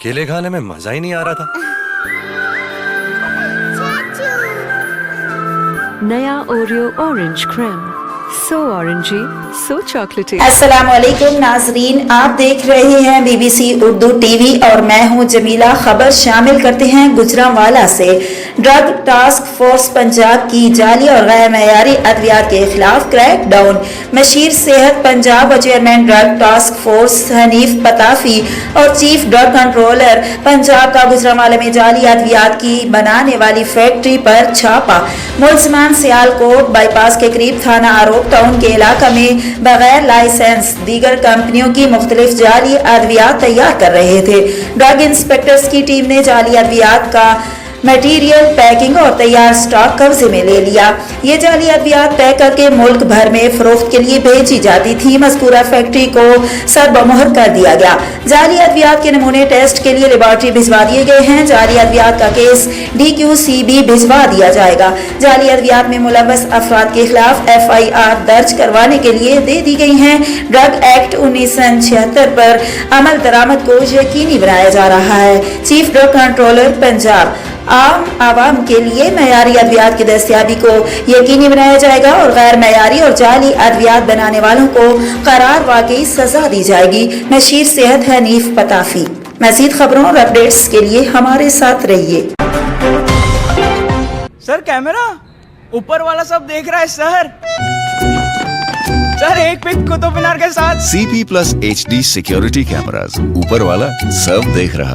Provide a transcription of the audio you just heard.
अकेले खाने में मजा ही नहीं आ रहा था। नया ओरियो ऑरेंज क्रीम, सो ऑरेंजी सो चॉकलेटी। अस्सलाम वालेकुम नाजरीन, आप देख रहे हैं BBC उर्दू टीवी और मैं हूं जमीला। खबर शामिल करते हैं गुजरांवाला से। ड्रग टास्क फोर्स पंजाब की जाली और गैर मयारी अद्वियात के खिलाफ क्रैक डाउन। मशीर सेहत पंजाब और chairman drug task force Hanif Patafi और चीफ ड्रग कंट्रोलर पंजाब का गुजरांवाला में जाली अद्वियात की बनाने वाली फैक्ट्री पर छापा। मुल्ज़मान सियालकोट बाईपास के करीब थाना आरोप टाउन के इलाका में बगैर लाइसेंस दीगर कंपनियों की मुख्तलिफ जाली अद्वियात तैयार कर रहे थे। ड्रग इंस्पेक्टर्स की टीम ने जाली अद्वियात का मटेरियल, पैकिंग और तैयार स्टॉक कब्जे में ले लिया। ये जाली अद्वियात पैक करके मुल्क भर में फरोख्त के लिए भेजी जाती थी। मज़कूरा फैक्ट्री को सरबमोहर कर दिया गया। जाली अद्वियात के नमूने टेस्ट के लिए लेबॉर्ट्री भिजवा दिए गए हैं। जाली अद्वियात का केस DQCB भिजवा दिया जाएगा। जाली अद्वियात में मुलव्वस अफराद के खिलाफ FIR दर्ज करवाने के लिए दे दी गई हैं। ड्रग एक्ट 1976 पर अमल दरामद को यकीनी बनाया जा रहा है। चीफ ड्रग कंट्रोलर पंजाब आम आवाम के लिए मयारी अद्वियात की दस्तयाबी को यकीनी बनाया जाएगा और गैर मयारी और जाली अद्वियात बनाने वालों को करार वाकई सजा दी जाएगी। मशीर सेहत हनीफ पताफी। मज़ीद खबरों और अपडेट्स के लिए हमारे साथ रहिए। सर कैमरा ऊपर वाला सब देख रहा है सर। सर एक पिक कुतुब मीनार के साथ। CP+ HD सिक्योरिटी कैमरास, ऊपर वाला सब देख रहा।